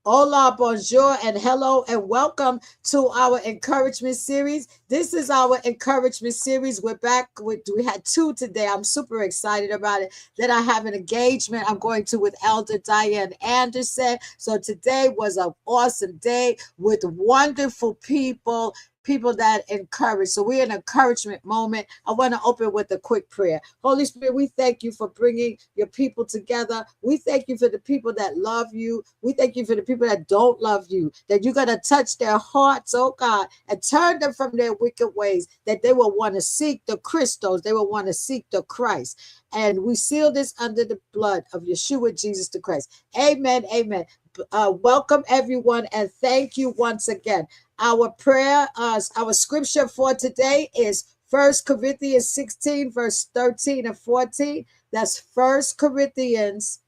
Hola, bonjour, and hello, and welcome to our encouragement series. This is our encouragement series. We're back with, we had two today. I'm super excited about it. Then I have an engagement I'm going to with Elder Diane Anderson. So today was an awesome day with wonderful people. People that encourage. So we're in an encouragement moment. I want to open with a quick prayer. Holy Spirit, we thank you for bringing your people together. We thank you for the people that love you. We thank you for the people that don't love you, that you're going to touch their hearts, oh God, and turn them from their wicked ways, that they will want to seek the Christos, they will want to seek the Christ. And we seal this under the blood of Yeshua, Jesus the Christ. Amen. Amen. Welcome everyone, and thank you once again. Our prayer, our scripture for today is 1 Corinthians 16, verse 13 and 14. That's 1 Corinthians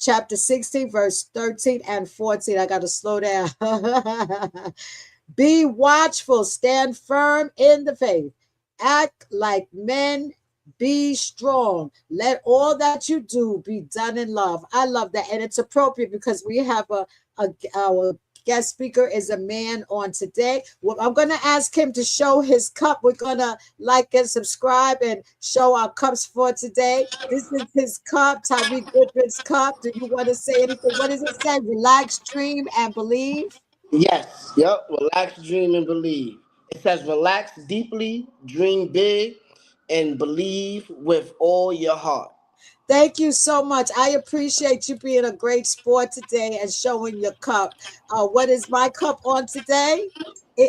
chapter 16, verse 13 and 14. I got to slow down. Be watchful, stand firm in the faith, act like men, be strong. Let all that you do be done in love. I love that. And it's appropriate because we have our guest speaker is a man on today. Well, I'm going to ask him to show his cup. We're going to like and subscribe and show our cups for today. This is his cup, Tyreek Goodman's cup. Do you want to say anything? What does it say? Relax, dream, and believe. Yes, yep. Relax, dream, and believe. It says relax deeply, dream big, and believe with all your heart. Thank you so much. I appreciate you being a great sport today and showing your cup. What is my cup on today?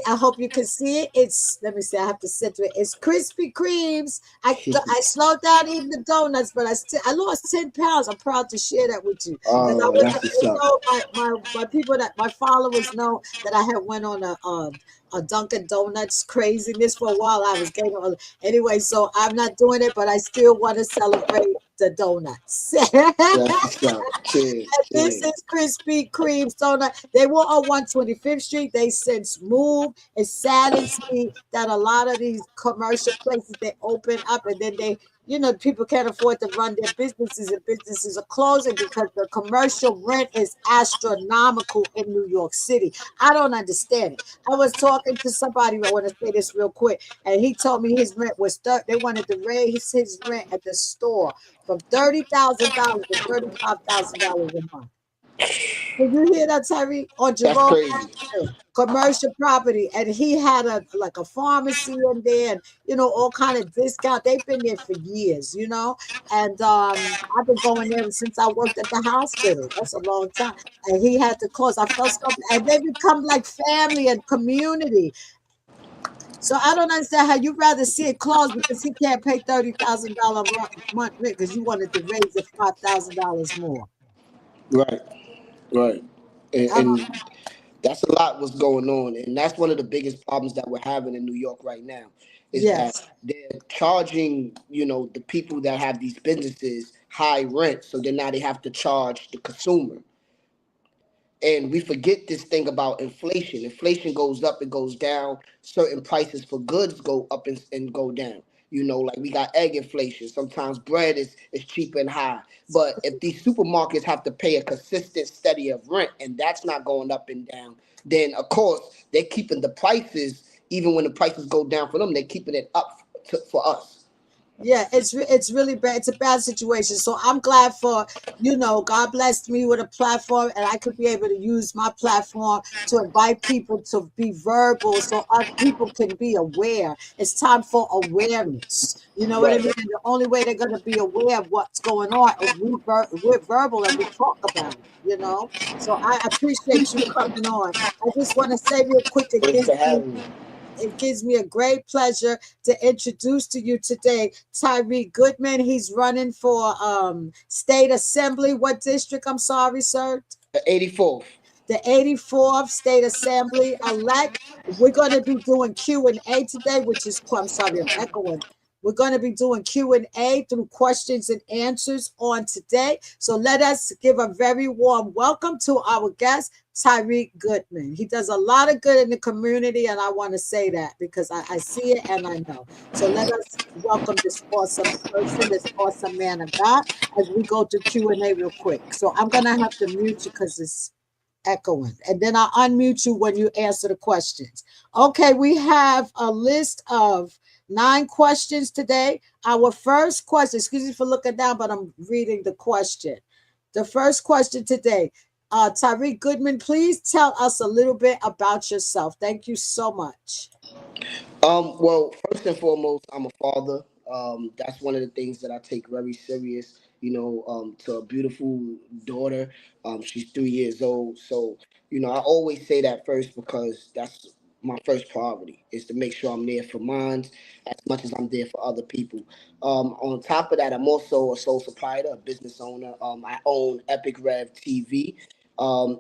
I hope you can see it. It's, let me see, I have to sit to it. It's Krispy Kremes. I slowed down eating the donuts, but I lost 10 pounds. I'm proud to share that with you because I Oh, was, that's what's up. my people, that my followers know that I had went on a Dunkin' Donuts craziness for a while. I was getting on anyway, so I'm not doing it, but I still want to celebrate the donuts. That's what's up. Cheers, This cheers. is Krispy Kreme's donut. They were on 125th Street. They since moved. It saddens me that a lot of these commercial places they open up and then people can't afford to run their businesses and businesses are closing because the commercial rent is astronomical in New York City. I don't understand it. I was talking to somebody, I want to say this real quick, and he told me his rent was they wanted to raise his rent at the store from $30,000 to $35,000 a month. Did you hear that, Tyreek? On That's Jerome crazy. Avenue, commercial property, and he had a pharmacy in there, and all kind of discount. They've been there for years, and I've been going there since I worked at the hospital. That's a long time, and he had to close. I felt so, and they become like family and community. So I don't understand how you rather see it closed because he can't pay $30,000 month rent because you wanted to raise it $5,000 more. Right, right. And, I don't. and that's a lot what's going on, and that's one of the biggest problems that we're having in New York right now. Is that Yes. they're charging, the people that have these businesses high rent, so then now they have to charge the consumer. And we forget this thing about inflation. Inflation goes up and goes down. Certain prices for goods go up and go down. Like we got egg inflation. Sometimes bread is cheap and high. But if these supermarkets have to pay a consistent steady of rent and that's not going up and down, then of course they're keeping the prices, even when the prices go down for them, they're keeping it up for us. Yeah, it's really bad. It's a bad situation. So I'm glad for, God blessed me with a platform and I could be able to use my platform to invite people to be verbal so other people can be aware. It's time for awareness. You know what I Right. mean? And the only way they're going to be aware of what's going on is we're verbal and we talk about it. So I appreciate you coming on. I just want to say real quick, Thanks for having me. it gives me a great pleasure to introduce to you today Tyreek Goodman. He's running for state assembly. What district? I'm sorry, sir. 84th. The 84th State Assembly elect. We're going to be doing Q&A today, which is, I'm sorry, I'm echoing. We're going to be doing Q&A through questions and answers on today. So let us give a very warm welcome to our guest, Tyreek Goodman. He does a lot of good in the community, and I want to say that because I see it and I know. So let us welcome this awesome person, this awesome man of God, as we go to Q&A real quick. So I'm going to have to mute you because it's echoing. And then I'll unmute you when you answer the questions. Okay, we have a list of 9 questions today. Our first question, excuse me for looking down, but I'm reading the question. The first question today, Tyreek Goodman, please tell us a little bit about yourself. Thank you so much. Well, first and foremost, I'm a father. That's one of the things that I take very serious. To a beautiful daughter. She's 3 years old. So, I always say that first because that's my first priority is to make sure I'm there for mine as much as I'm there for other people. On top of that, I'm also a sole proprietor, a business owner. I own Epic Rev TV.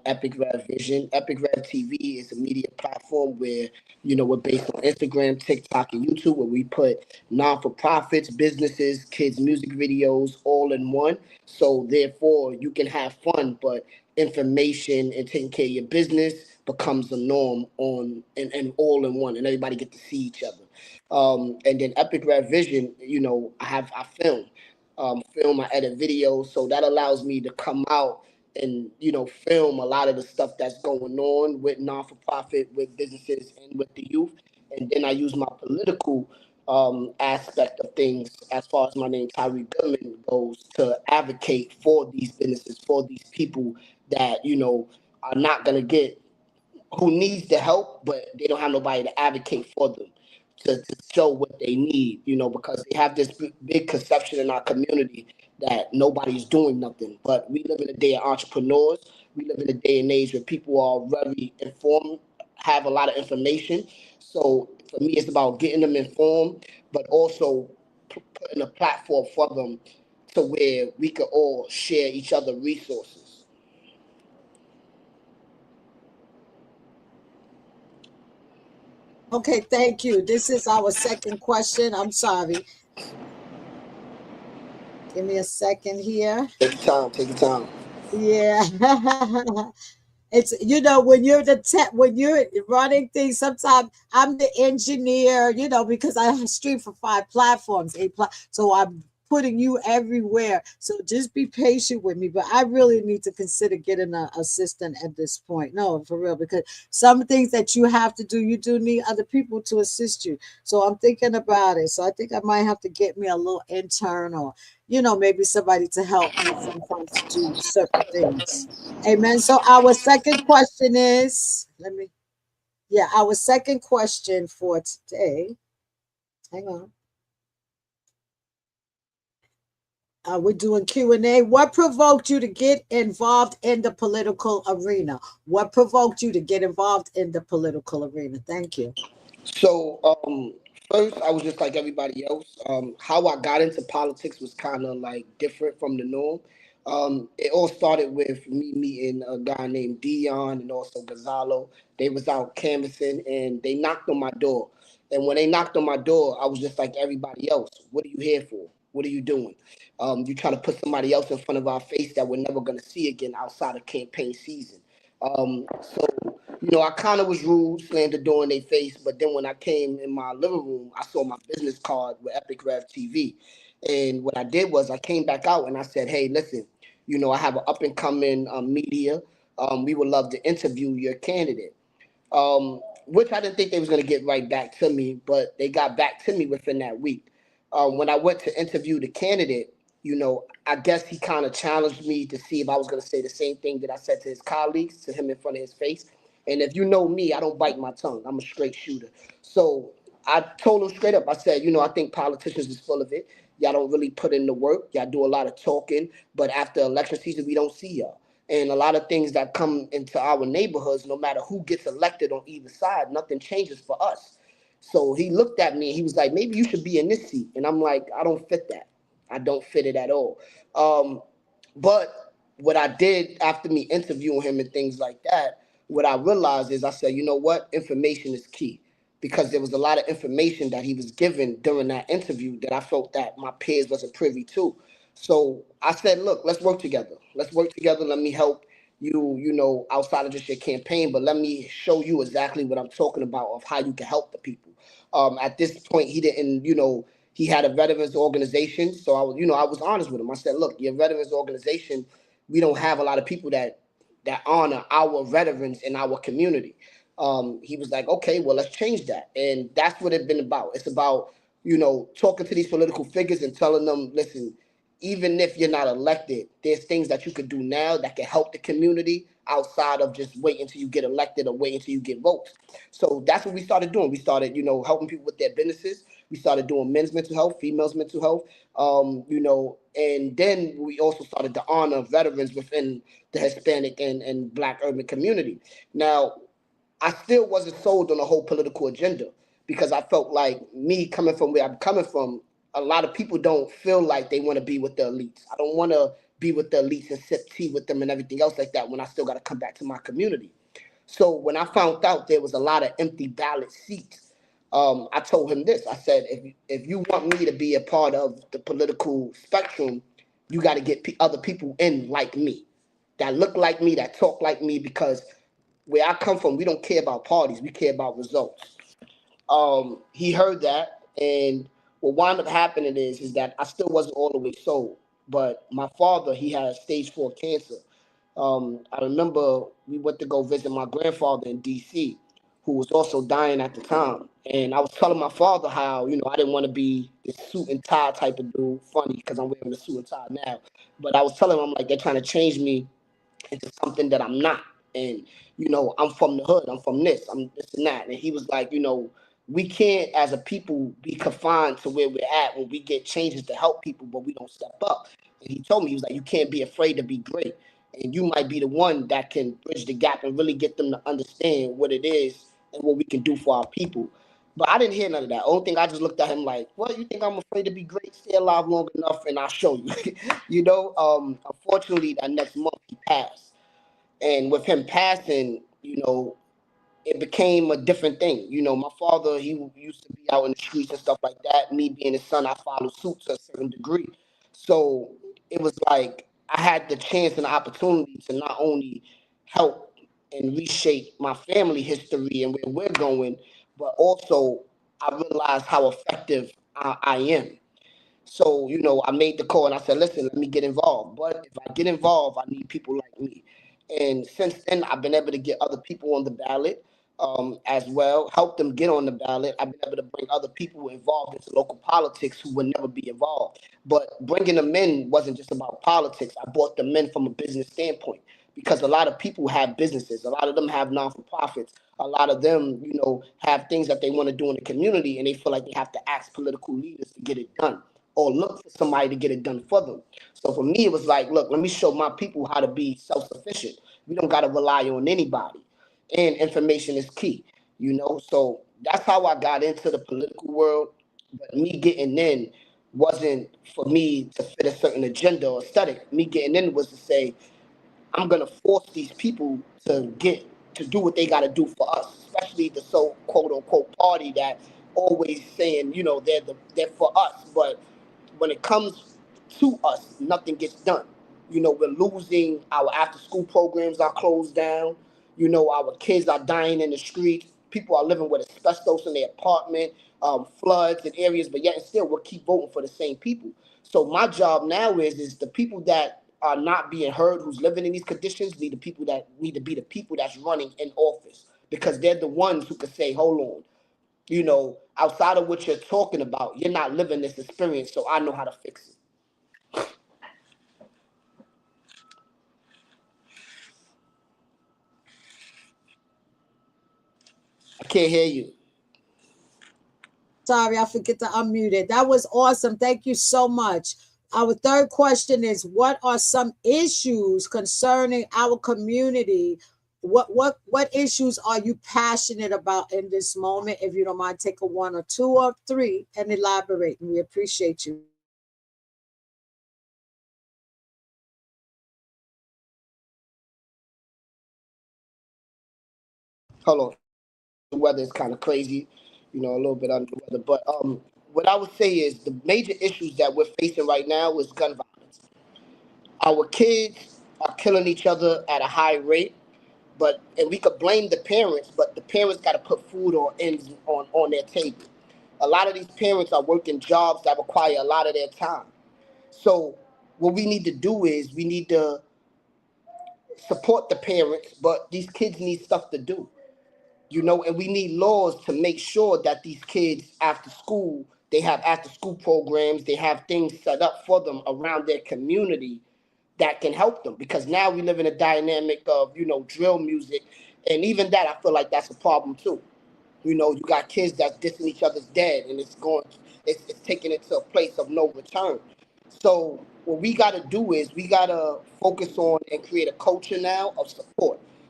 Epic Rev Vision. Epic Rev TV is a media platform where we're based on Instagram, TikTok, and YouTube, where we put non for profits, businesses, kids' music videos all in one. So, therefore, you can have fun, but information and taking care of your business becomes the norm and all in one, and everybody get to see each other. And then Epic Red Vision, I film, I edit videos, so that allows me to come out and film a lot of the stuff that's going on with non-for-profit, with businesses, and with the youth. And then I use my political aspect of things as far as my name Tyreek Goodman goes to advocate for these businesses, for these people that are not gonna get who needs the help, but they don't have nobody to advocate for them to show what they need, because they have this big conception in our community that nobody's doing nothing. But we live in a day of entrepreneurs. We live in a day and age where people are very informed, have a lot of information. So for me, it's about getting them informed, but also putting a platform for them to where we could all share each other resources. Okay, thank you. This is our second question. I'm sorry. Give me a second here. Take your time. Take your time. Yeah. It's when you're when you're running things, sometimes I'm the engineer, because I stream for 5 platforms, so I'm putting you everywhere. So just be patient with me. But I really need to consider getting an assistant at this point. No, for real, because some things that you have to do, you do need other people to assist you. So I'm thinking about it. So I think I might have to get me a little intern or, maybe somebody to help me sometimes to do certain things. Amen. So our second question is, our second question for today. Hang on. We're doing Q&A. What provoked you to get involved in the political arena? What provoked you to get involved in the political arena? Thank you. So, first, I was just like everybody else. How I got into politics was kind of like different from the norm. It all started with me meeting a guy named Dion and also Gonzalo. They was out canvassing and they knocked on my door. And when they knocked on my door, I was just like everybody else. What are you here for? What are you doing? You trying to put somebody else in front of our face that we're never going to see again outside of campaign season. So I kind of was rude, slammed the door in their face. But then when I came in my living room, I saw my business card with Epic Rev TV. And what I did was I came back out and I said, hey, listen, I have an up and coming media. We would love to interview your candidate, which I didn't think they was going to get right back to me, but they got back to me within that week. When I went to interview the candidate, I guess he kind of challenged me to see if I was going to say the same thing that I said to his colleagues, to him in front of his face. And if you know me, I don't bite my tongue. I'm a straight shooter. So I told him straight up, I said, I think politicians is full of it. Y'all don't really put in the work. Y'all do a lot of talking, but after election season, we don't see y'all. And a lot of things that come into our neighborhoods, no matter who gets elected on either side, nothing changes for us. So he looked at me and he was like, maybe you should be in this seat. And I'm like, I don't fit that. I don't fit it at all. Um, but what I did after me interviewing him and things like that, what I realized is I said, you know what? Information is key because there was a lot of information that he was given during that interview that I felt that my peers wasn't privy to. So I said, look, let's work together. Let's work together. Let me help you, outside of just your campaign, but let me show you exactly what I'm talking about of how you can help the people. At this point, he didn't, he had a veterans organization. So I was honest with him. I said, look, your veterans organization, we don't have a lot of people that that honor our veterans in our community. He was like, okay, well, let's change that. And that's what it's been about. It's about, talking to these political figures and telling them, listen, even if you're not elected, there's things that you could do now that can help the community outside of just waiting until you get elected or waiting until you get votes. So that's what we started doing. We started, helping people with their businesses. We started doing men's mental health, females mental health, and then we also started to honor veterans within the Hispanic and Black urban community. Now, I still wasn't sold on the whole political agenda because I felt like me coming from where I'm coming from, a lot of people don't feel like they want to be with the elites. I don't want to be with the elites and sip tea with them and everything else like that when I still got to come back to my community. So when I found out there was a lot of empty ballot seats, I told him this. I said, if you want me to be a part of the political spectrum, you got to get other people in like me, that look like me, that talk like me, because where I come from, we don't care about parties. We care about results. He heard that, and what wound up happening is that I still wasn't all the way sold. But my father, he had stage 4 cancer. I remember we went to go visit my grandfather in D.C., who was also dying at the time. And I was telling my father how, I didn't want to be this suit and tie type of dude. Funny because I'm wearing a suit and tie now. But I was telling him, I'm like, they're trying to change me into something that I'm not. And, I'm from the hood, I'm from this, I'm this and that. And he was like, we can't as a people be confined to where we're at when we get changes to help people, but we don't step up. And he told me, he was like, you can't be afraid to be great. And you might be the one that can bridge the gap and really get them to understand what it is and what we can do for our people. But I didn't hear none of that. Only thing I just looked at him like, "What you think I'm afraid to be great? Stay alive long enough, and I'll show you." Unfortunately, that next month he passed, and with him passing, it became a different thing. My father, he used to be out in the streets and stuff like that. Me being his son, I followed suit to a certain degree. So it was like I had the chance and the opportunity to not only help and reshape my family history and where we're going, but also I realized how effective I am. So, I made the call and I said, listen, let me get involved. But if I get involved, I need people like me. And since then, I've been able to get other people on the ballot as well, help them get on the ballot. I've been able to bring other people involved into local politics who would never be involved. But bringing them in wasn't just about politics. I brought them in from a business standpoint because a lot of people have businesses. A lot of them have non-for-profits. A lot of them, have things that they want to do in the community and they feel like they have to ask political leaders to get it done or look for somebody to get it done for them. So for me, it was like, look, let me show my people how to be self-sufficient. We don't got to rely on anybody. And information is key. So that's how I got into the political world. But me getting in wasn't for me to fit a certain agenda or aesthetic. Me getting in was to say, I'm gonna force these people to do what they gotta do for us, especially the so quote unquote party that always saying, they're for us, but when it comes to us, nothing gets done. We're losing our after school programs are closed down. Our kids are dying in the streets. People are living with asbestos in their apartment, floods in areas, but yet and still we'll keep voting for the same people. So my job now is the people that are not being heard, who's living in these conditions, need to be the people that's running in office because they're the ones who can say, hold on, outside of what you're talking about, you're not living this experience, so I know how to fix it. I can't hear you. Sorry, I forget to unmute it. That was awesome. Thank you so much. Our third question is, what are some issues concerning our community? What issues are you passionate about in this moment? If you don't mind, take a one or two or three and elaborate. And we appreciate you. Hold on. The weather is kind of crazy, a little bit under the weather. But what I would say is the major issues that we're facing right now is gun violence. Our kids are killing each other at a high rate, and we could blame the parents, but the parents got to put food or ends on their table. A lot of these parents are working jobs that require a lot of their time. So what we need to do is we need to support the parents, but these kids need stuff to do, and we need laws to make sure that these kids after school, they have after school programs, they have things set up for them around their community that can help them, because now we live in a dynamic of drill music, and even that I feel like that's a problem too. You got kids that's dissing each other's dead, and it's taking it to a place of no return. So what we got to do is we got to focus on and create a culture now of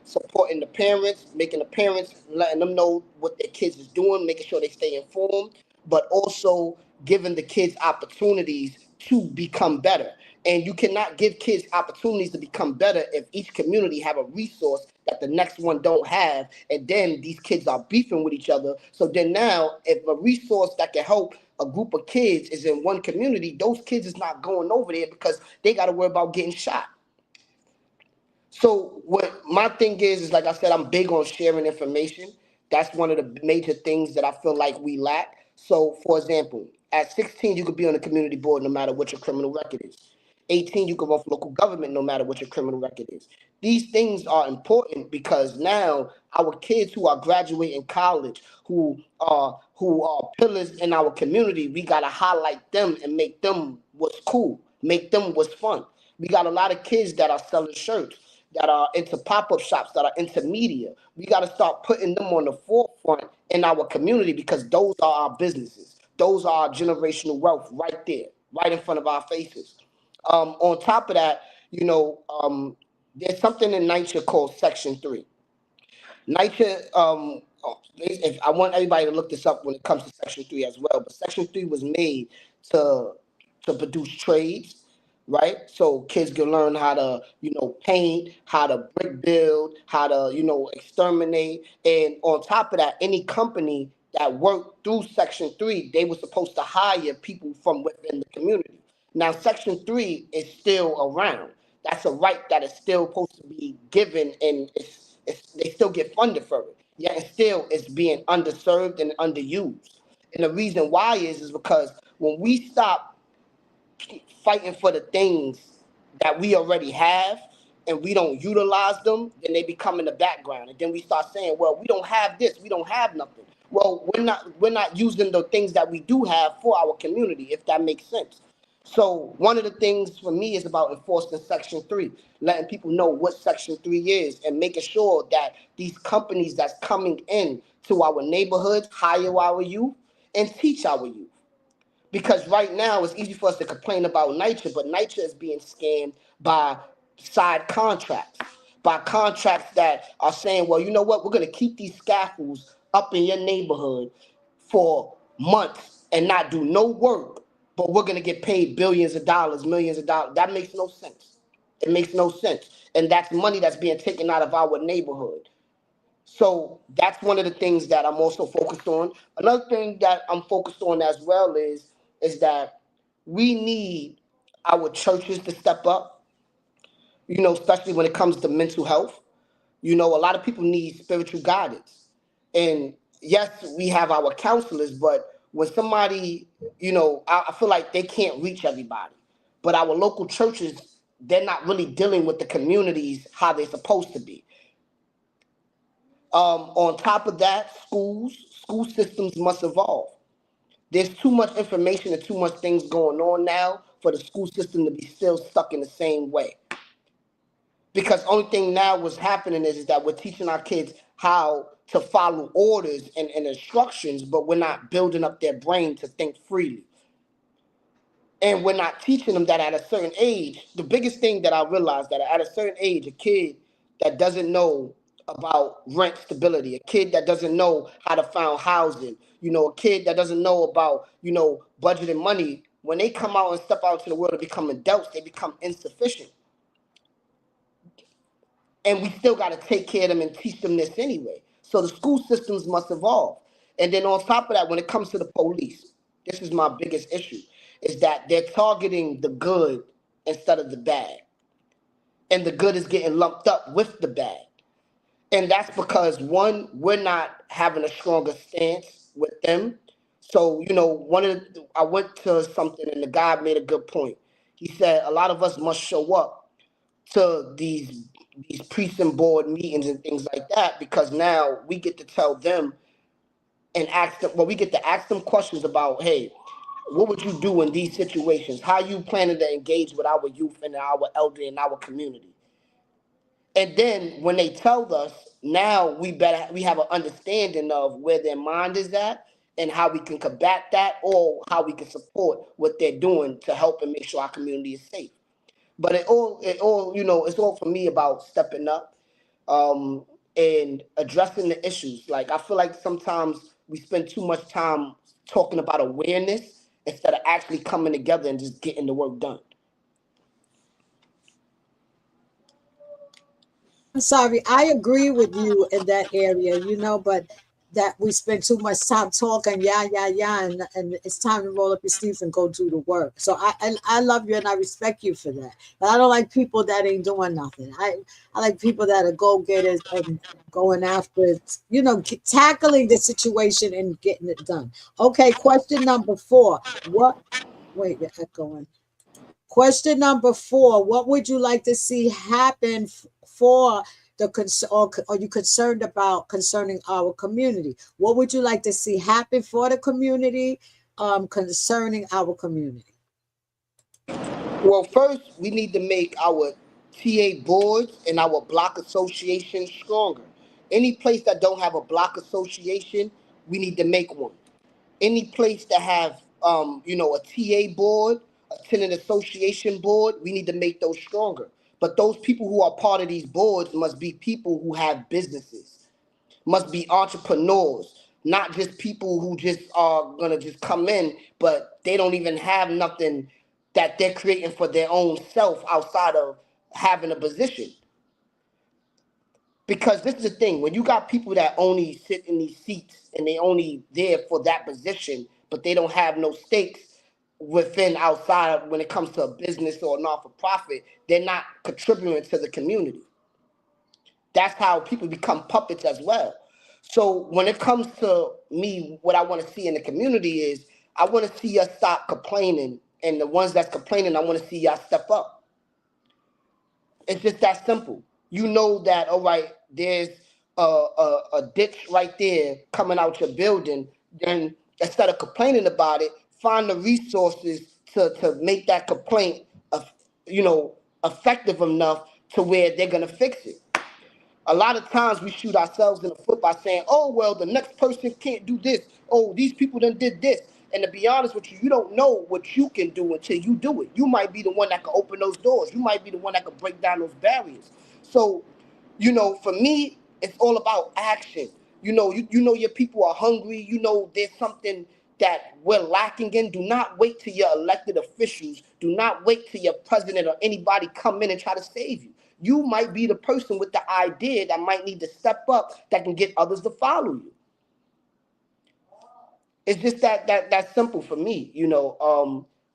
supporting the parents, making the parents, letting them know what their kids is doing, making sure they stay informed, but also giving the kids opportunities to become better. And you cannot give kids opportunities to become better if each community have a resource that the next one don't have, and then these kids are beefing with each other. So then now, if a resource that can help a group of kids is in one community, those kids is not going over there because they got to worry about getting shot. So what my thing is like I said, I'm big on sharing information. That's one of the major things that I feel like we lack. So for example, at 16 you could be on the community board no matter what your criminal record is. 18 you can run for local government no matter what your criminal record is. These things are important because now our kids who are graduating college, who are pillars in our community, we gotta highlight them and make them what's cool, make them what's fun. We got a lot of kids that are selling shirts, that are into pop-up shops, that are into media. We got to start putting them on the forefront in our community because those are our businesses. Those are our generational wealth right there, right in front of our faces. On top of that, there's something in nature called Section 3. NYCHA, if I want everybody to look this up when it comes to Section 3 as well, but Section 3 was made to produce trades, right? So kids can learn how to, paint, how to brick build, how to, exterminate. And on top of that, any company that worked through Section 3, they were supposed to hire people from within the community. Now, Section 3 is still around. That's a right that is still supposed to be given, and they still get funded for it. Yet and still it's being underserved and underused. And the reason why is because when we stop fighting for the things that we already have and we don't utilize them, then they become in the background. And then we start saying, well, we don't have this, we don't have nothing. Well, we're not using the things that we do have for our community, if that makes sense. So one of the things for me is about enforcing Section 3, letting people know what Section 3 is and making sure that these companies that's coming in to our neighborhoods hire our youth and teach our youth. Because right now it's easy for us to complain about NYCHA, but NYCHA is being scammed by side contracts, by contracts that are saying, well, you know what, we're going to keep these scaffolds up in your neighborhood for months and not do no work, but we're going to get paid billions of dollars, millions of dollars. That makes no sense. It makes no sense. And that's money that's being taken out of our neighborhood. So that's one of the things that I'm also focused on. Another thing that I'm focused on as well is that we need our churches to step up, especially when it comes to mental health. A lot of people need spiritual guidance. And yes, we have our counselors, but when somebody, I feel like they can't reach everybody. But our local churches, they're not really dealing with the communities how they're supposed to be. On top of that, school systems must evolve. There's too much information and too much things going on now for the school system to be still stuck in the same way. Because only thing now what's happening is that we're teaching our kids how to follow orders and instructions, but we're not building up their brain to think freely. And we're not teaching them that at a certain age. The biggest thing that I realized that at a certain age, a kid that doesn't know about rent stability, a kid that doesn't know how to find housing, a kid that doesn't know about, budgeting money, when they come out and step out into the world and become adults, they become insufficient. And we still got to take care of them and teach them this anyway. So the school systems must evolve. And then on top of that, when it comes to the police, this is my biggest issue, is that they're targeting the good instead of the bad. And the good is getting lumped up with the bad. And that's because, one, we're not having a stronger stance with them. So, I went to something and the guy made a good point. He said a lot of us must show up to these these precinct board meetings and things like that, because now we get to tell them and ask them, well, we get to ask them questions about, hey, what would you do in these situations? How you planning to engage with our youth and our elderly in our community? And then when they tell us, now we have an understanding of where their mind is at and how we can combat that, or how we can support what they're doing to help and make sure our community is safe. But it all, it's all for me about stepping up, um, and addressing the issues. Like, I feel like sometimes we spend too much time talking about awareness instead of actually coming together and just getting the work done. I'm sorry. I agree with you in that area, but that we spend too much time talking, yeah, and it's time to roll up your sleeves and go do the work. So I love you and I respect you for that. But I don't like people that ain't doing nothing. I like people that are go getters and going after it, tackling the situation and getting it done. Okay, question number 4. What? Wait, you're echoing. Question number 4: what would you like to see happen for the or are you concerned about concerning our community? What would you like to see happen for the community, concerning our community? Well, first, we need to make our TA boards and our block association stronger. Any place that don't have a block association, we need to make one. Any place that have, a TA board, a tenant association board, we need to make those stronger. But those people who are part of these boards must be people who have businesses, must be entrepreneurs, not just people who just are gonna just come in, but they don't even have nothing that they're creating for their own self outside of having a position. Because this is the thing, when you got people that only sit in these seats and they only there for that position, but they don't have no stakes within outside when it comes to a business or a non-for-profit, they're not contributing to the community. That's how people become puppets as well. So when it comes to me, what I want to see in the community is, I want to see us stop complaining, and the ones that's complaining, I want to see y'all step up. It's just that simple. You know that, all right, there's a ditch right there coming out your building. Then instead of complaining about it, find the resources to make that complaint, you know, effective enough to where they're gonna fix it. A lot of times we shoot ourselves in the foot by saying, oh, well, the next person can't do this. Oh, these people done did this. And to be honest with you, you don't know what you can do until you do it. You might be the one that can open those doors. You might be the one that can break down those barriers. So, for me, it's all about action. You know your people are hungry. You know there's something that we're lacking in. Do not wait till your elected officials. Do not wait till your president or anybody come in and try to save you. You might be the person with the idea that might need to step up that can get others to follow you. It's just that simple for me.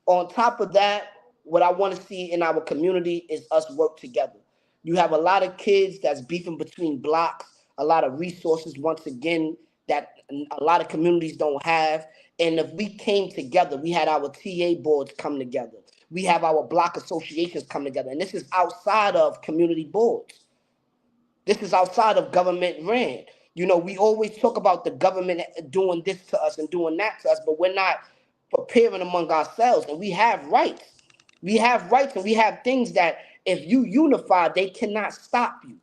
On top of that, what I want to see in our community is us work together. You have a lot of kids that's beefing between blocks, a lot of resources once again that a lot of communities don't have. And if we came together, we had our TA boards come together. We have our block associations come together. And this is outside of community boards. This is outside of government ran. We always talk about the government doing this to us and doing that to us, but we're not preparing among ourselves. And we have rights. We have rights and we have things that if you unify, they cannot stop you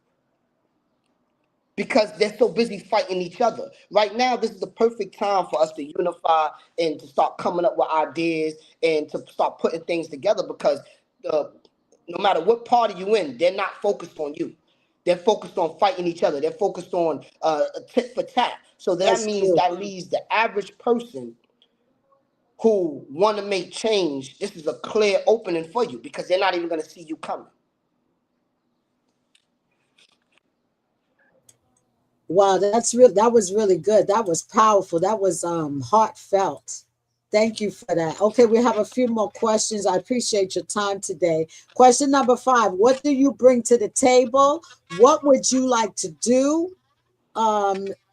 because they're so busy fighting each other. Right now, this is the perfect time for us to unify and to start coming up with ideas and to start putting things together because no matter what party you in, they're not focused on you. They're focused on fighting each other. They're focused on tit for tat. So that That's means true. that leaves the average person who want to make change. This is a clear opening for you because they're not even going to see you coming. Wow, that's real. That was really good. That was powerful. That was heartfelt. Thank you for that. Okay, we have a few more questions. I appreciate your time today. Question number 5: what do you bring to the table? What would you like to do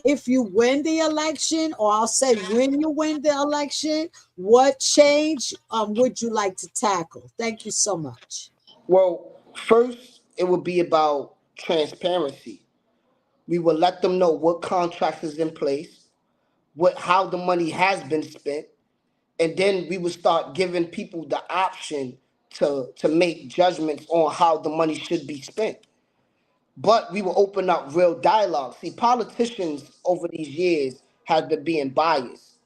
if you win the election, or I'll say when you win the election? What change would you like to tackle? Thank you so much. Well, first, it would be about transparency. We will let them know what contracts is in place, what how the money has been spent, and then we would start giving people the option to make judgments on how the money should be spent. But we will open up real dialogue. See, politicians over these years have been being biased.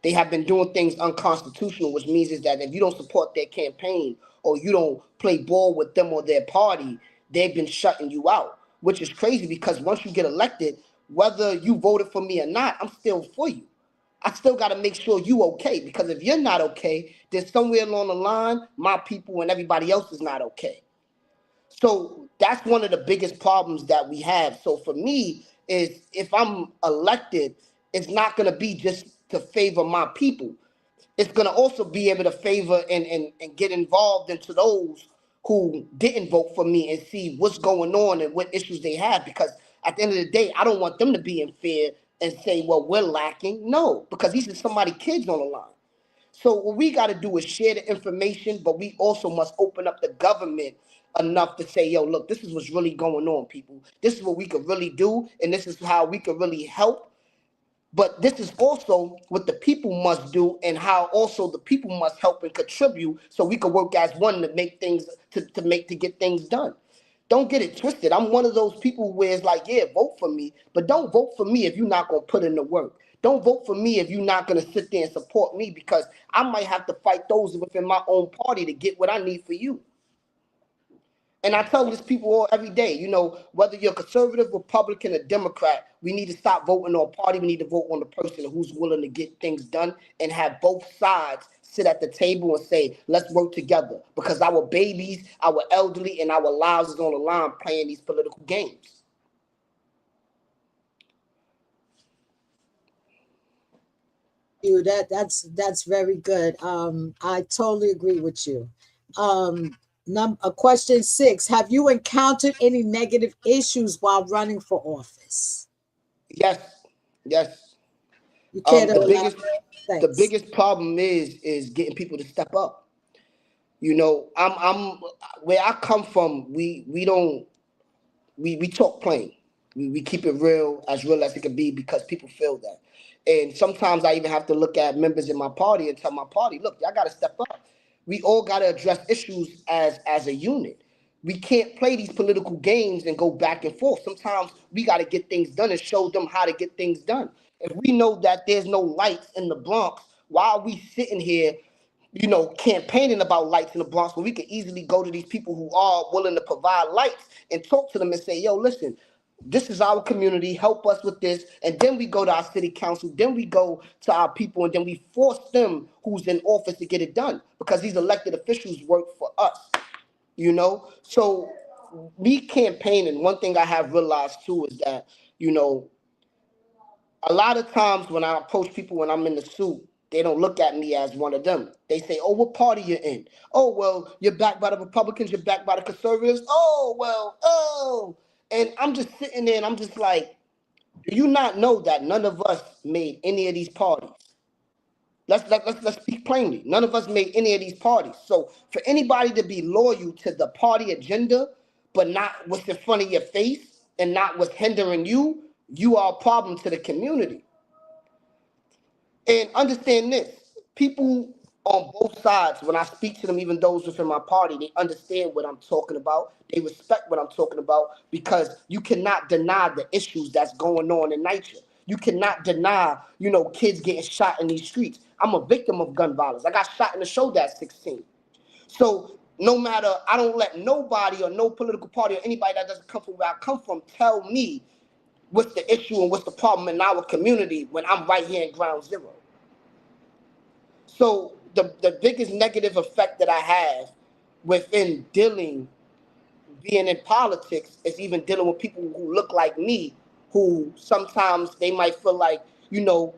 They have been doing things unconstitutional, which means is that if you don't support their campaign or you don't play ball with them or their party, they've been shutting you out, which is crazy because once you get elected, whether you voted for me or not, I'm still for you. I still got to make sure you okay because if you're not okay, then somewhere along the line, my people and everybody else is not okay. So that's one of the biggest problems that we have. So for me, is if I'm elected, it's not gonna be just to favor my people. It's gonna also be able to favor and get involved into those who didn't vote for me and see what's going on and what issues they have. Because at the end of the day, I don't want them to be in fear and say, well, we're lacking. No, because these are somebody's kids on the line. So what we got to do is share the information, but we also must open up the government enough to say, yo, look, this is what's really going on, people. This is what we could really do, and this is how we could really help. But this is also what the people must do, and how also the people must help and contribute, so we can work as one to make things to get things done. Don't get it twisted. I'm one of those people where it's like, yeah, vote for me, but don't vote for me if you're not gonna put in the work. Don't vote for me if you're not gonna sit there and support me because I might have to fight those within my own party to get what I need for you. And I tell this people all every day, whether you're conservative, Republican, or Democrat, we need to stop voting on party. We need to vote on the person who's willing to get things done and have both sides sit at the table and say, let's work together. Because our babies, our elderly, and our lives is on the line playing these political games. You that's very good. I totally agree with you. Question 6: have you encountered any negative issues while running for office? Yes, yes. You care to The biggest elaborate? the Thanks. biggest problem is getting people to step up. I'm where I come from, we don't we talk plain. We keep it real as it can be because people feel that. And sometimes I even have to look at members in my party and tell my party, look, y'all gotta step up. We all gotta address issues as a unit. We can't play these political games and go back and forth. Sometimes we gotta get things done and show them how to get things done. If we know that there's no lights in the Bronx, why are we sitting here campaigning about lights in the Bronx when we could easily go to these people who are willing to provide lights and talk to them and say, yo, listen, this is our community, help us with this. And then we go to our city council, then we go to our people, and then we force them who's in office to get it done because these elected officials work for us. So me campaigning, one thing I have realized too is that, you know, a lot of times when I approach people when I'm in the suit, they don't look at me as one of them. They say, "Oh, what party you're in? Oh, well, you're backed by the Republicans. You're backed by the conservatives. Oh, well, oh." And I'm just sitting there and I'm just like, "Do you not know that none of us made any of these parties? Let's speak plainly. None of us made any of these parties. So for anybody to be loyal to the party agenda, but not what's in front of your face and not what's hindering you, you are a problem to the community." And understand this, people on both sides, when I speak to them, even those within my party, they understand what I'm talking about. They respect what I'm talking about because you cannot deny the issues that's going on in nature. You cannot deny, kids getting shot in these streets. I'm a victim of gun violence. I got shot in the shoulder at 16. So no matter, I don't let nobody or no political party or anybody that doesn't come from where I come from tell me what's the issue and what's the problem in our community when I'm right here in ground zero. So the biggest negative effect that I have within being in politics is even dealing with people who look like me, who sometimes they might feel like, you know,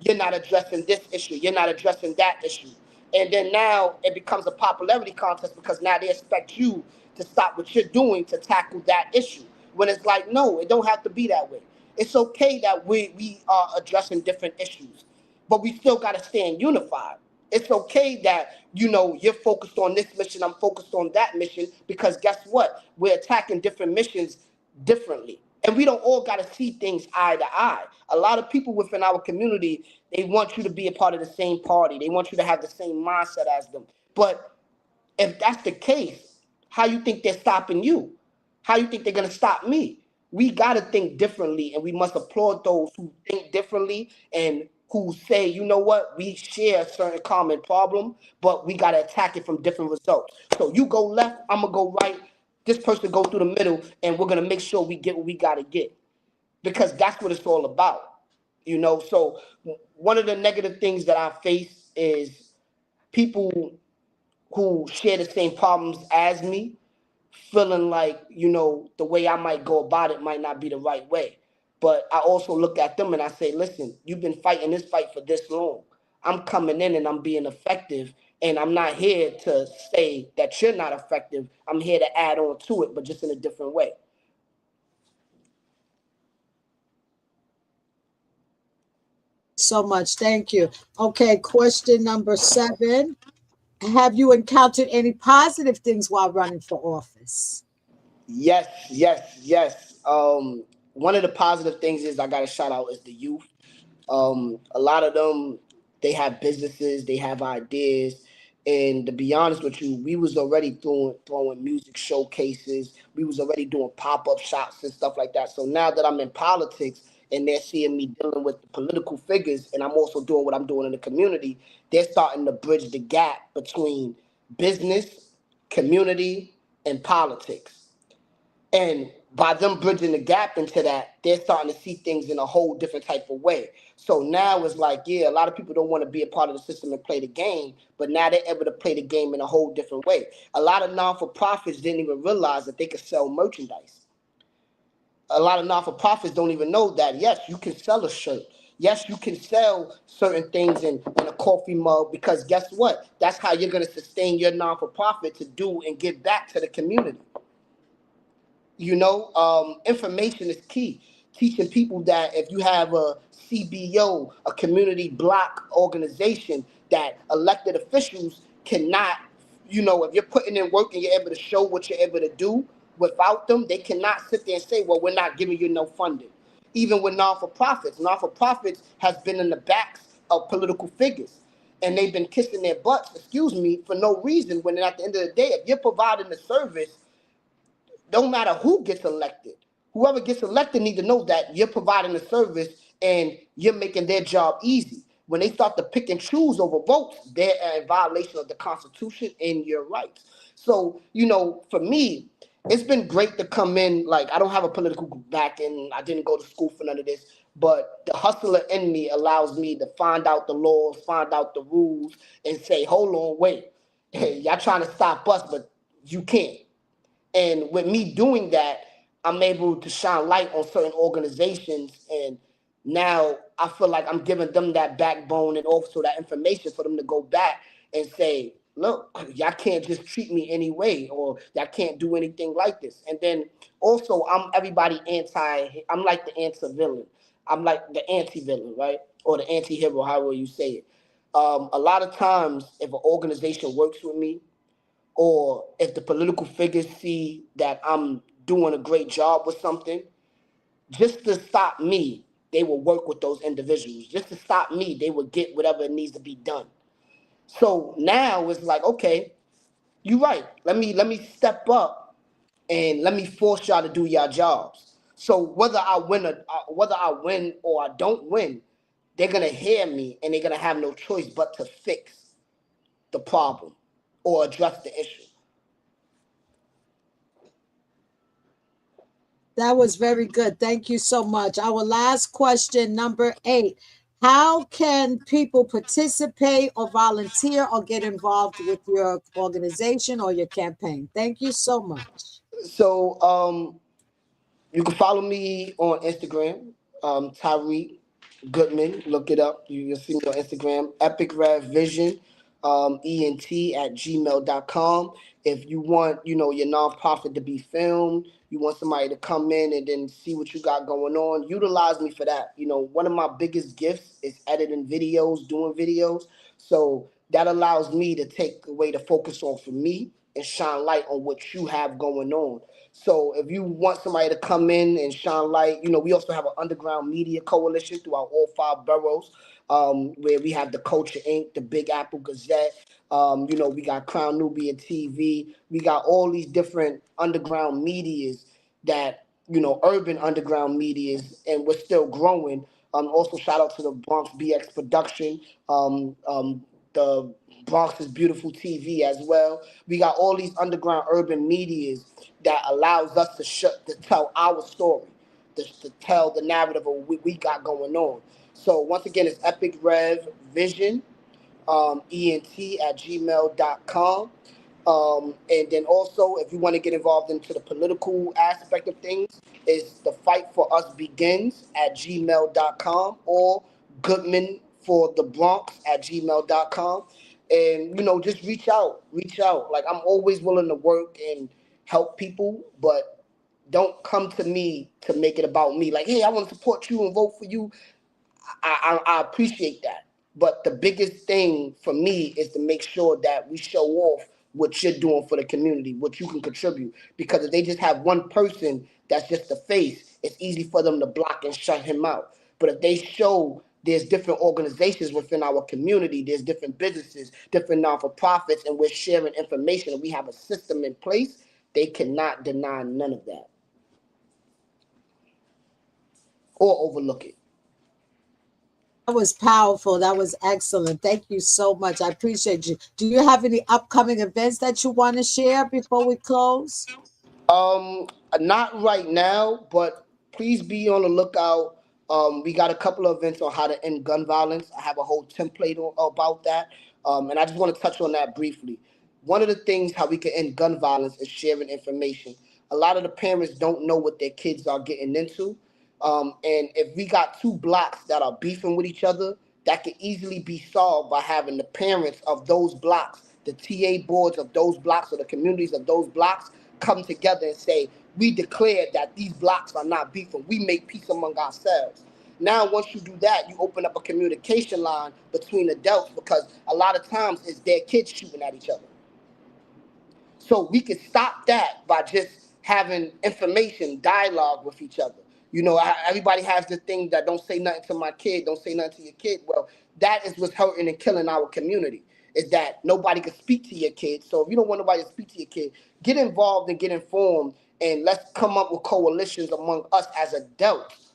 you're not addressing this issue, you're not addressing that issue. And then now it becomes a popularity contest because now they expect you to stop what you're doing to tackle that issue. When it's like, no, it don't have to be that way. It's okay that we are addressing different issues, but we still got to stand unified. It's okay that, you're focused on this mission, I'm focused on that mission, because guess what? We're attacking different missions differently. And we don't all got to see things eye to eye. A lot of people within our community, they want you to be a part of the same party. They want you to have the same mindset as them. But if that's the case, how you think they're stopping you? How you think they're gonna stop me? We gotta think differently, and we must applaud those who think differently and who say, you know what, we share a certain common problem, but we gotta attack it from different results. So you go left, I'm gonna go right. This person go through the middle, and we're gonna make sure we get what we gotta get because that's what it's all about. So one of the negative things that I face is people who share the same problems as me, feeling like, the way I might go about it might not be the right way. But I also look at them and I say, listen, you've been fighting this fight for this long. I'm coming in and I'm being effective. And I'm not here to say that you're not effective. I'm here to add on to it, but just in a different way. So much. Thank you. Okay, question number 7. Have you encountered any positive things while running for office? Yes, yes, yes. One of the positive things is I got to shout out is the youth. A lot of them, they have businesses, they have ideas, and to be honest with you, we was already throwing music showcases. We was already doing pop up shops and stuff like that. So now that I'm in politics and they're seeing me dealing with the political figures, and I'm also doing what I'm doing in the community, they're starting to bridge the gap between business, community, and politics. And by them bridging the gap into that, they're starting to see things in a whole different type of way. So now it's like, yeah, a lot of people don't want to be a part of the system and play the game, but now they're able to play the game in a whole different way. A lot of non-for-profits didn't even realize that they could sell merchandise. A lot of non-for-profits don't even know that, yes, you can sell a shirt. Yes, you can sell certain things in a coffee mug because guess what? That's how you're going to sustain your non-for-profit to do and give back to the community. Information is key. Teaching people that if you have a CBO, a community block organization, that elected officials cannot, if you're putting in work and you're able to show what you're able to do, without them, they cannot sit there and say, well, we're not giving you no funding. Even with non-for-profits has been in the backs of political figures. And they've been kissing their butts, excuse me, for no reason. When at the end of the day, if you're providing the service, don't matter who gets elected. Whoever gets elected need to know that you're providing a service and you're making their job easy. When they start to pick and choose over votes, they're in violation of the Constitution and your rights. So, for me, it's been great to come in. Like, I don't have a political backing. I didn't go to school for none of this. But the hustler in me allows me to find out the laws, find out the rules, and say, hold on, wait. Hey, y'all trying to stop us, but you can't. And with me doing that, I'm able to shine light on certain organizations. And now I feel like I'm giving them that backbone and also that information for them to go back and say, look, y'all can't just treat me any way, or y'all can't do anything like this. And then also, I'm like the anti-villain. I'm like the anti-villain, right? Or the anti-hero, however you say it. A lot of times, if an organization works with me, or if the political figures see that I'm doing a great job with something, just to stop me, they will work with those individuals. Just to stop me, they will get whatever needs to be done. So now it's like, okay, you're right. Let me step up and let me force y'all to do your jobs. So whether I win or I don't win, they're gonna hear me and they're gonna have no choice but to fix the problem or address the issue. That was very good. Thank you so much. Our last question, number 8. How can people participate or volunteer or get involved with your organization or your campaign? Thank you so much. So you can follow me on Instagram, Tyreek Goodman. Look it up. You'll see me on Instagram. Epic Rev Vision, ent@gmail.com. If you want, your nonprofit to be filmed, you want somebody to come in and then see what you got going on, utilize me for that. One of my biggest gifts is editing videos, doing videos. So that allows me to take away the focus off from me and shine light on what you have going on. So if you want somebody to come in and shine light, we also have an underground media coalition throughout all 5 boroughs, where we have the Culture Inc., the Big Apple Gazette. We got Crown Nubia TV. We got all these different underground medias that, urban underground medias, and we're still growing. Also, shout out to the Bronx BX production, the Bronx is Beautiful TV as well. We got all these underground urban medias that allows us to tell our story, to tell the narrative of what we got going on. So once again, it's Epic Rev Vision, ent@gmail.com. And then also, if you want to get involved into the political aspect of things, is the Fight for Us Begins @gmail.com, or Goodman for the Bronx @gmail.com. And, just reach out. Like, I'm always willing to work and help people, but don't come to me to make it about me. Like, hey, I want to support you and vote for you. I appreciate that. But the biggest thing for me is to make sure that we show off what you're doing for the community, what you can contribute. Because if they just have one person that's just the face, it's easy for them to block and shut him out. But if they show there's different organizations within our community, there's different businesses, different non-for-profits, and we're sharing information and we have a system in place, they cannot deny none of that or overlook it. That was powerful. That was excellent. Thank you so much. I appreciate you. Do you have any upcoming events that you want to share before we close? Um, Not right now, but please be on the lookout. We got a couple of events on how to end gun violence. I have a whole template about that, and I just want to touch on that briefly. One of the things how we can end gun violence is sharing information. A lot of the parents don't know what their kids are getting into, and if we got 2 blocks that are beefing with each other, that can easily be solved by having the parents of those blocks, the TA boards of those blocks, or the communities of those blocks come together and say, we declare that these blocks are not beefing. We make peace among ourselves. Now, once you do that, you open up a communication line between adults, because a lot of times it's their kids shooting at each other. So we could stop that by just having information, dialogue with each other. Everybody has this thing that don't say nothing to my kid, don't say nothing to your kid. Well, that is what's hurting and killing our community, is that nobody can speak to your kid. So if you don't want nobody to speak to your kid, get involved and get informed, and let's come up with coalitions among us as adults,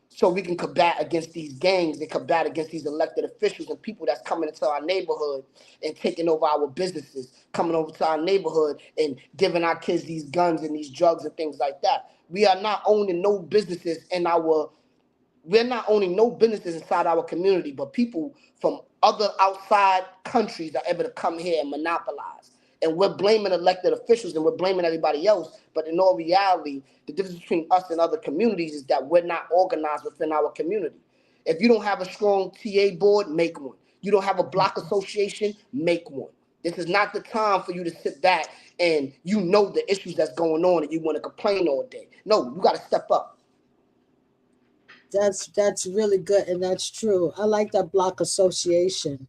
so we can combat against these gangs and combat against these elected officials and people that's coming into our neighborhood and taking over our businesses, coming over to our neighborhood and giving our kids these guns and these drugs and things like that. We are not owning no businesses in our we're not owning no businesses inside our community, but people from other outside countries are able to come here and monopolize. And we're blaming elected officials and we're blaming everybody else. But in all reality, the difference between us and other communities is that we're not organized within our community. If you don't have a strong TA board, make one. You don't have a block association, make one. This is not the time for you to sit back and the issues that's going on and you want to complain all day. No, you got to step up. That's really good, and that's true. I like that block association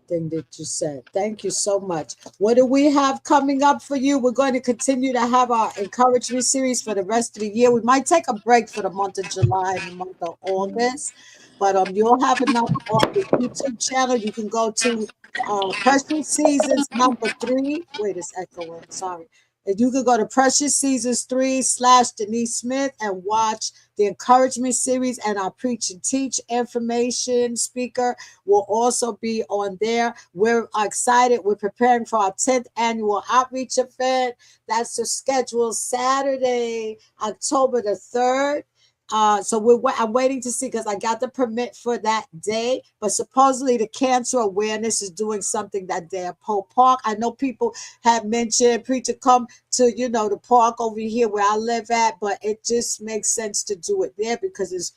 thing that you said. Thank you so much. What do we have coming up for you? We're going to continue to have our encouragement series for the rest of the year. We might take a break for the month of July and the month of August, but you'll have enough on the YouTube channel. You can go to Precious Seasons number 3. Wait, it's echoing. Sorry. And you can go to Precious Seasons 3 / Denise Smith and watch the encouragement series, and our preach and teach information speaker will also be on there. We're excited. We're preparing for our 10th annual outreach event. That's the scheduled Saturday, October the 3rd. I'm waiting to see, because I got the permit for that day. But supposedly the cancer awareness is doing something that day at Poe Park. I know people have mentioned preacher come to the park over here where I live at, but it just makes sense to do it there because it's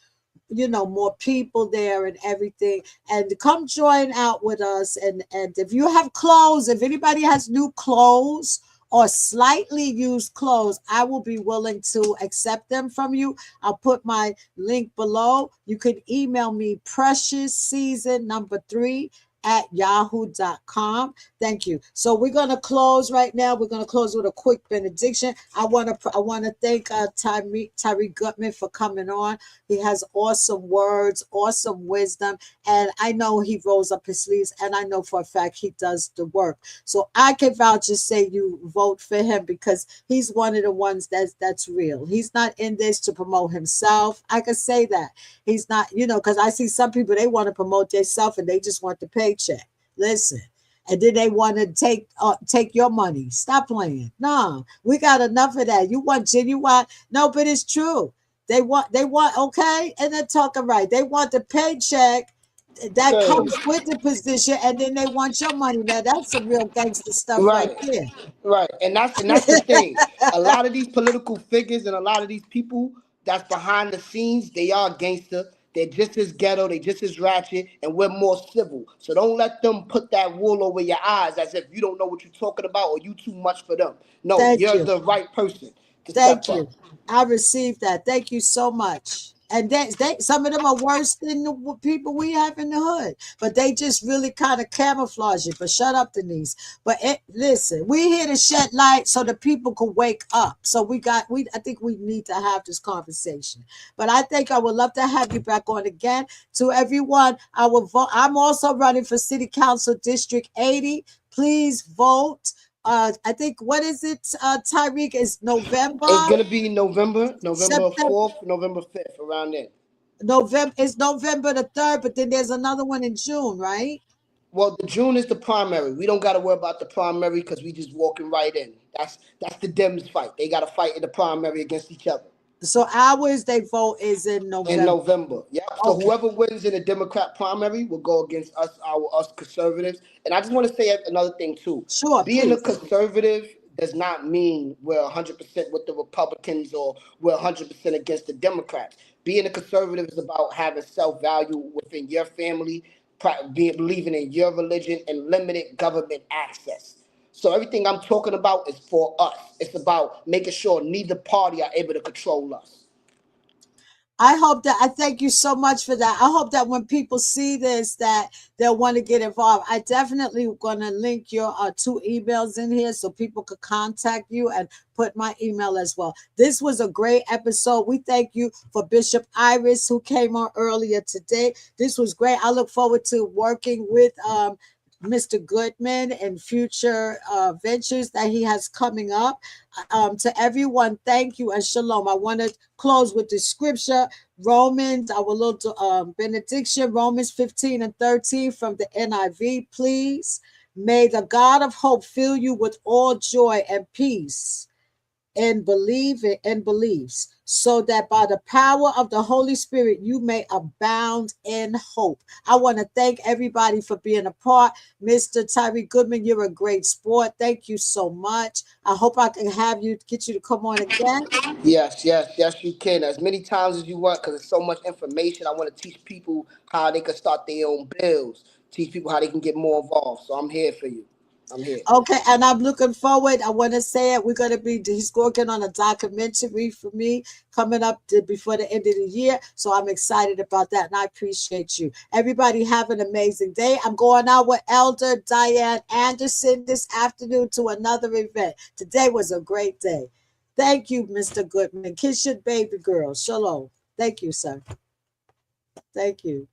more people there and everything, and come join out with us. And if you have clothes, if anybody has new clothes or slightly used clothes, I will be willing to accept them from you. I'll put my link below. You can email me precious season number 3 at yahoo.com. Thank you. So we're going to close right now. We're going to close with a quick benediction. I want to thank Tyreek Goodman for coming on. He has awesome words, awesome wisdom, and I know he rolls up his sleeves, and I know for a fact he does the work. So I can vouch and say you vote for him because he's one of the ones that's real. He's not in this to promote himself. I can say that. He's not, because I see some people, they want to promote themselves and they just want the paycheck. Listen. And then they want to take your money. Stop playing. No, we got enough of that. You want genuine? No, but it's true. They want, okay, and they're talking right. They want the paycheck that Okay. comes with the position, and then they want your money. Now that's some real gangster stuff right Right. there. Right. And that's the thing. A lot of these political figures and a lot of these people that's behind the scenes, they are gangster. They're just as ghetto, they just as ratchet, and we're more civil. So don't let them put that wool over your eyes as if you don't know what you're talking about or you too much for them. No, Thank you're you. the right person to Thank step you. up. I received that. Thank you so much. And some of them are worse than the people we have in the hood, but they just really kind of camouflage it. But shut up, Denise. But listen, we're here to shed light so the people can wake up. So I think we need to have this conversation. But I think I would love to have you back on again. To everyone, I will vote. I'm also running for City Council District 80. Please vote. I think what is it? Tyreek is It's November, gonna be November September, 4th, November 5th, around then. November is November the 3rd, but then there's another one in June, right? Well, the June is the primary. We don't gotta worry about the primary because we just walking right in. That's the Dems fight. They gotta fight in the primary against each other. So ours they vote is in In November. November. Yep. So Okay, whoever wins in the Democrat primary will go against us conservatives. And I just want to say another thing too. sure, Being a please. conservative does not mean we're 100% with the Republicans or we're 100% against the Democrats. Being a conservative is about having self value within your family, believing in your religion, and limited government access. So everything I'm talking about is for us. It's about making sure neither party are able to control us. I hope that I thank you so much for that. I hope that when people see this, that they'll want to get involved. I definitely going to link your two emails in here so people could contact you and put my email as well. This was a great episode. We thank you for Bishop Iris who came on earlier today. This was great. I look forward to working with Mr. Goodman and future ventures that he has coming up. To everyone, thank you and shalom. I want to close with the scripture, Romans, our little benediction, Romans 15 and 13 from the NIV, please. May the God of hope fill you with all joy and peace and believe it and beliefs, so that by the power of the Holy Spirit you may abound in hope. I want to thank everybody for being a part. Mr. Tyreek Goodman, you're a great sport. Thank you so much. I hope I can have you get you to come on again. Yes, yes, yes, you can. As many times as you want, because there's so much information. I want to teach people how they can start their own bills, teach people how they can get more involved. So I'm here for you. I'm here. Okay, and I'm looking forward. I want to say it. We're going to be, he's working on a documentary for me coming up before the end of the year. So I'm excited about that. And I appreciate you. Everybody have an amazing day. I'm going out with Elder Diane Anderson this afternoon to another event. Today was a great day. Thank you, Mr. Goodman. Kiss your baby girl. Shalom. Thank you, sir. Thank you.